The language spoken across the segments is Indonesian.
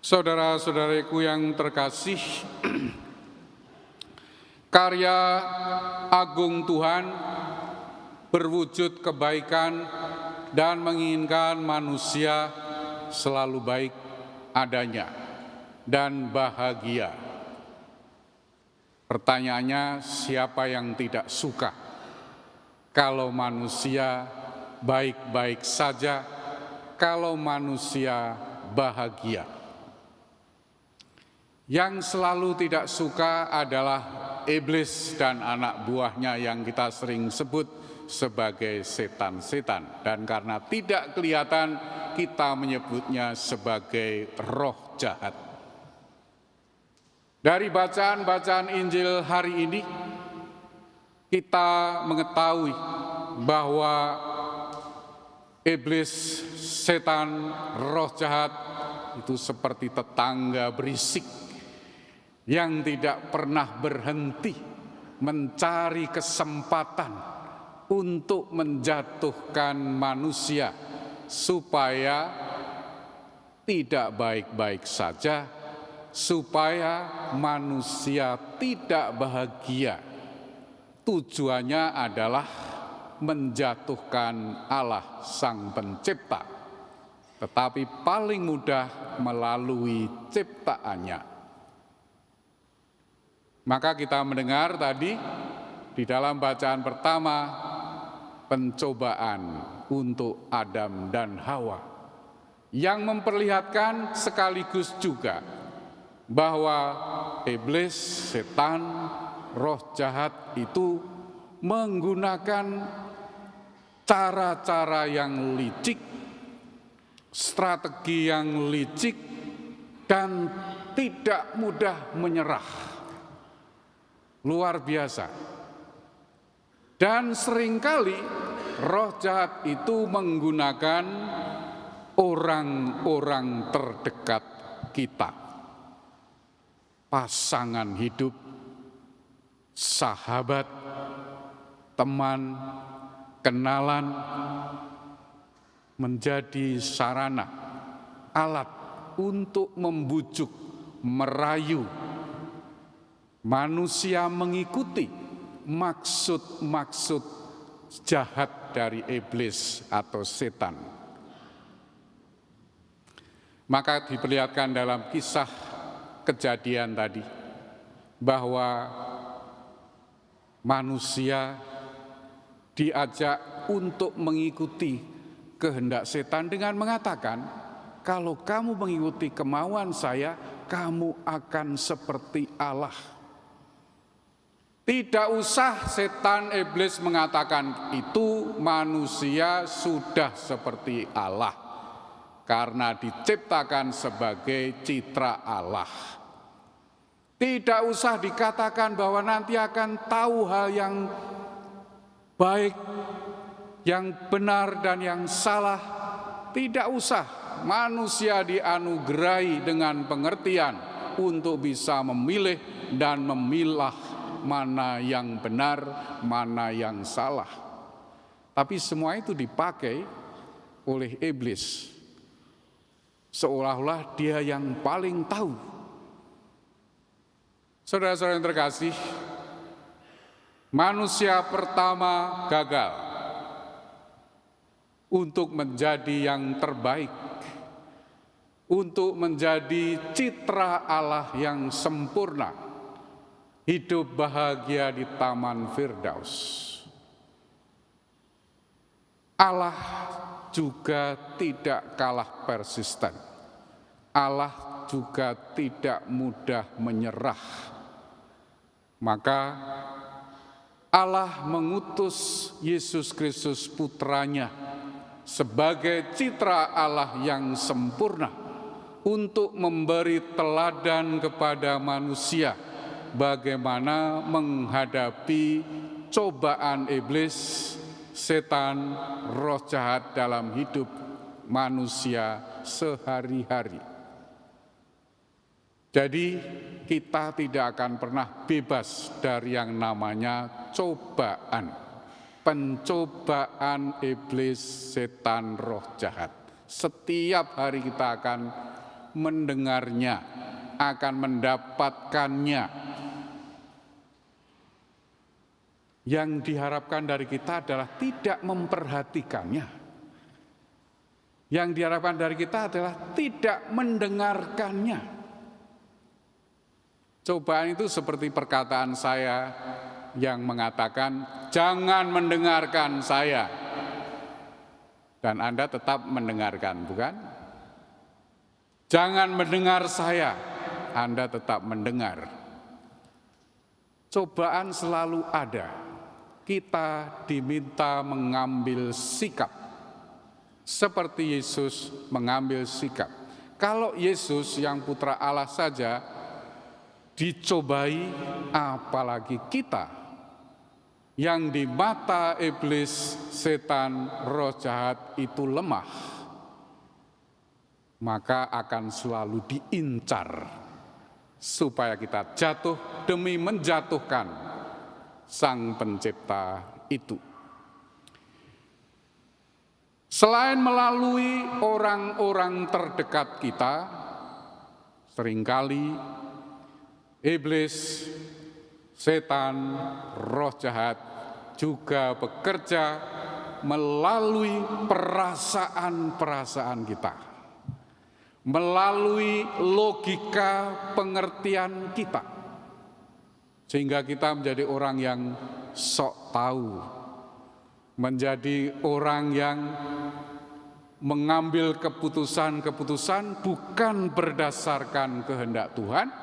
Saudara-saudariku yang terkasih, karya agung Tuhan berwujud kebaikan dan menginginkan manusia selalu baik adanya dan bahagia. Pertanyaannya, siapa yang tidak suka kalau manusia baik-baik saja, kalau manusia bahagia? Yang selalu tidak suka adalah iblis dan anak buahnya yang kita sering sebut sebagai setan-setan. Dan karena tidak kelihatan, kita menyebutnya sebagai roh jahat. Dari bacaan-bacaan Injil hari ini, kita mengetahui bahwa iblis, setan, roh jahat itu seperti tetangga berisik yang tidak pernah berhenti mencari kesempatan untuk menjatuhkan manusia supaya tidak baik-baik saja, supaya manusia tidak bahagia. Tujuannya adalah menjatuhkan Allah Sang Pencipta, tetapi paling mudah melalui ciptaannya. Maka kita mendengar tadi di dalam bacaan pertama pencobaan untuk Adam dan Hawa yang memperlihatkan sekaligus juga bahwa iblis, setan, roh jahat itu menggunakan cara-cara yang licik, strategi yang licik, dan tidak mudah menyerah. Luar biasa. Dan seringkali roh jahat itu menggunakan orang-orang terdekat kita. Pasangan hidup, sahabat, teman, kenalan, menjadi sarana, alat untuk membujuk, merayu manusia mengikuti maksud-maksud jahat dari iblis atau setan. Maka diperlihatkan dalam kisah kejadian tadi bahwa manusia diajak untuk mengikuti kehendak setan dengan mengatakan, kalau kamu mengikuti kemauan saya, kamu akan seperti Allah. Tidak usah setan iblis mengatakan itu, manusia sudah seperti Allah karena diciptakan sebagai citra Allah. Tidak usah dikatakan bahwa nanti akan tahu hal yang baik, yang benar dan yang salah. Tidak usah, manusia dianugerahi dengan pengertian untuk bisa memilih dan memilah mana yang benar, mana yang salah. Tapi semua itu dipakai oleh iblis, seolah-olah dia yang paling tahu. Saudara-saudara yang terkasih, manusia pertama gagal untuk menjadi yang terbaik, untuk menjadi citra Allah yang sempurna, hidup bahagia di Taman Firdaus. Allah juga tidak kalah persisten. Allah juga tidak mudah menyerah. Maka Allah mengutus Yesus Kristus putranya sebagai citra Allah yang sempurna untuk memberi teladan kepada manusia bagaimana menghadapi cobaan iblis, setan, roh jahat dalam hidup manusia sehari-hari. Jadi kita tidak akan pernah bebas dari yang namanya cobaan, pencobaan iblis, setan, roh jahat. Setiap hari kita akan mendengarnya, akan mendapatkannya. Yang diharapkan dari kita adalah tidak memperhatikannya. Yang diharapkan dari kita adalah tidak mendengarkannya. Cobaan itu seperti perkataan saya yang mengatakan, jangan mendengarkan saya. Dan Anda tetap mendengarkan, bukan? Jangan mendengar saya, Anda tetap mendengar. Cobaan selalu ada. Kita diminta mengambil sikap seperti Yesus mengambil sikap. Kalau Yesus yang putra Allah saja dicobai, apalagi kita yang di mata iblis, setan, roh jahat itu lemah, maka akan selalu diincar supaya kita jatuh demi menjatuhkan Sang Pencipta itu. Selain melalui orang-orang terdekat kita, seringkali iblis, setan, roh jahat juga bekerja melalui perasaan-perasaan kita, melalui logika pengertian kita. Sehingga kita menjadi orang yang sok tahu, menjadi orang yang mengambil keputusan-keputusan bukan berdasarkan kehendak Tuhan,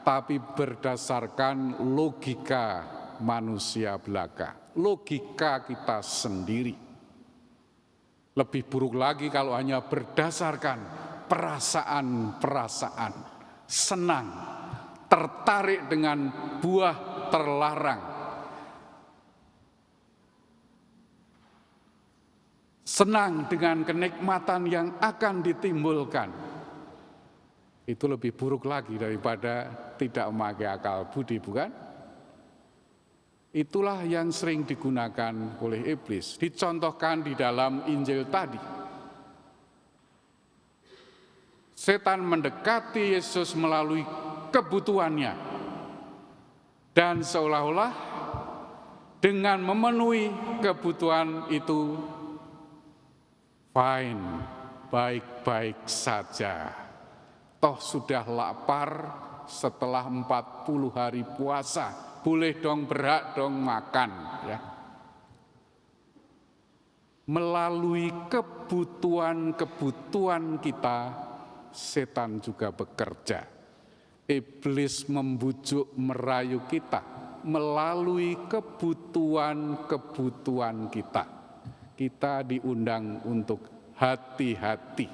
tapi berdasarkan logika manusia belaka, logika kita sendiri. Lebih buruk lagi kalau hanya berdasarkan perasaan-perasaan, senang, tertarik dengan buah terlarang, senang dengan kenikmatan yang akan ditimbulkan. Itu lebih buruk lagi daripada tidak memakai akal budi, bukan? Itulah yang sering digunakan oleh iblis, dicontohkan di dalam Injil tadi. Setan mendekati Yesus melalui kebutuhannya, dan seolah-olah dengan memenuhi kebutuhan itu fine, baik-baik saja. Toh sudah lapar setelah 40 hari puasa, boleh dong, berhak dong makan, ya. Melalui kebutuhan-kebutuhan kita, setan juga bekerja. Iblis membujuk, merayu kita melalui kebutuhan-kebutuhan kita. Kita diundang untuk hati-hati.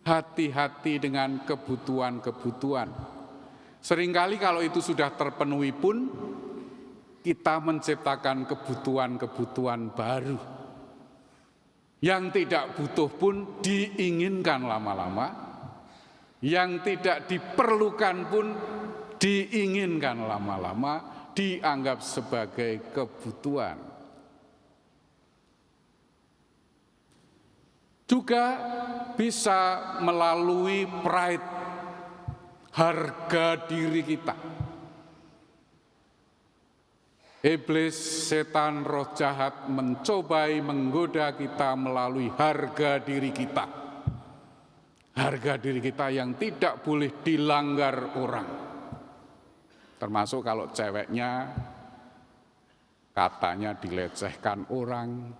Hati-hati dengan kebutuhan-kebutuhan. Seringkali kalau itu sudah terpenuhi pun, kita menciptakan kebutuhan-kebutuhan baru. Yang tidak butuh pun diinginkan lama-lama. Yang tidak diperlukan pun diinginkan lama-lama, dianggap sebagai kebutuhan. Juga bisa melalui pride, harga diri kita. Iblis, setan, roh jahat mencobai menggoda kita melalui harga diri kita. Harga diri kita yang tidak boleh dilanggar orang. Termasuk kalau ceweknya katanya dilecehkan orang,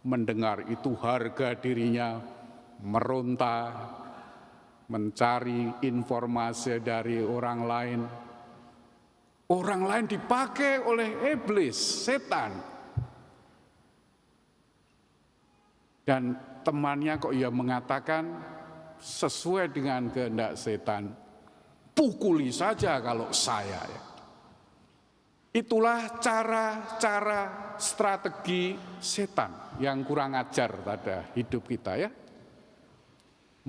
mendengar itu harga dirinya meronta, mencari informasi dari orang lain. Orang lain dipakai oleh iblis, setan. Dan temannya kok ia mengatakan, sesuai dengan kehendak setan, pukuli saja kalau saya. Itulah cara-cara strategi setan yang kurang ajar pada hidup kita, ya.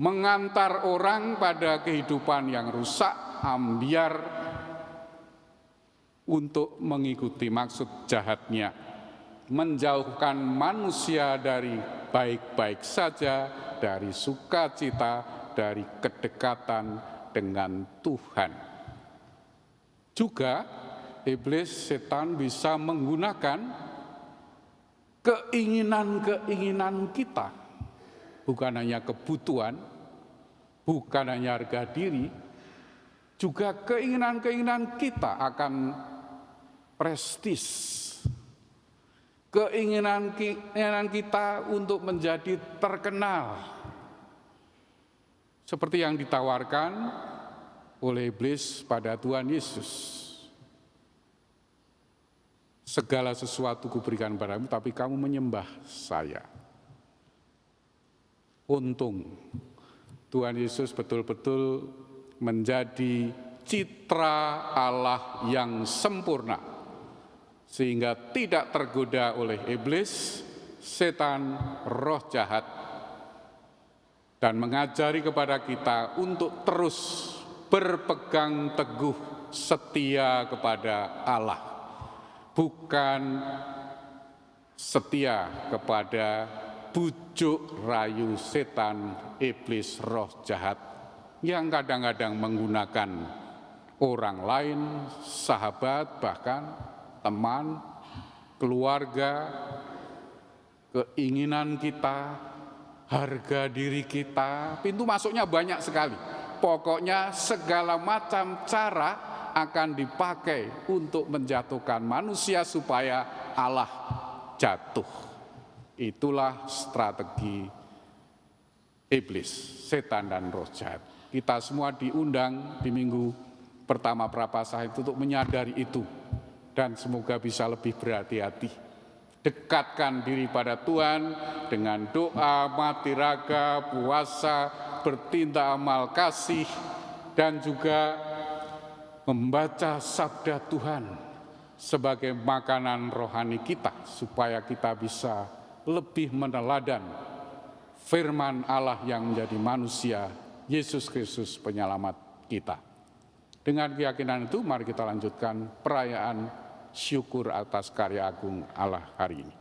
Mengantar orang pada kehidupan yang rusak, ambiar, untuk mengikuti maksud jahatnya, menjauhkan manusia dari baik-baik saja, dari sukacita, dari kedekatan dengan Tuhan. Juga iblis, setan bisa menggunakan keinginan-keinginan kita, bukan hanya kebutuhan, bukan hanya harga diri, juga keinginan-keinginan kita akan prestis, keinginan kita untuk menjadi terkenal, seperti yang ditawarkan oleh iblis pada Tuhan Yesus. Segala sesuatu kuberikan padamu, tapi kamu menyembah saya. Untung Tuhan Yesus betul-betul menjadi citra Allah yang sempurna, sehingga tidak tergoda oleh iblis, setan, roh jahat, dan mengajari kepada kita untuk terus berpegang teguh setia kepada Allah, bukan setia kepada bujuk rayu setan, iblis, roh jahat yang kadang-kadang menggunakan orang lain, sahabat, bahkan teman, keluarga, keinginan kita, harga diri kita. Pintu masuknya banyak sekali. Pokoknya segala macam cara akan dipakai untuk menjatuhkan manusia supaya Allah jatuh. Itulah strategi iblis, setan, dan roh jahat. Kita semua diundang di minggu pertama Prapaskah itu untuk menyadari itu, dan semoga bisa lebih berhati-hati. Dekatkan diri pada Tuhan dengan doa, mati raga, puasa, bertindak amal kasih, dan juga membaca sabda Tuhan sebagai makanan rohani kita, supaya kita bisa lebih meneladan firman Allah yang menjadi manusia, Yesus Kristus penyelamat kita. Dengan keyakinan itu, mari kita lanjutkan perayaan syukur atas karya agung Allah hari ini.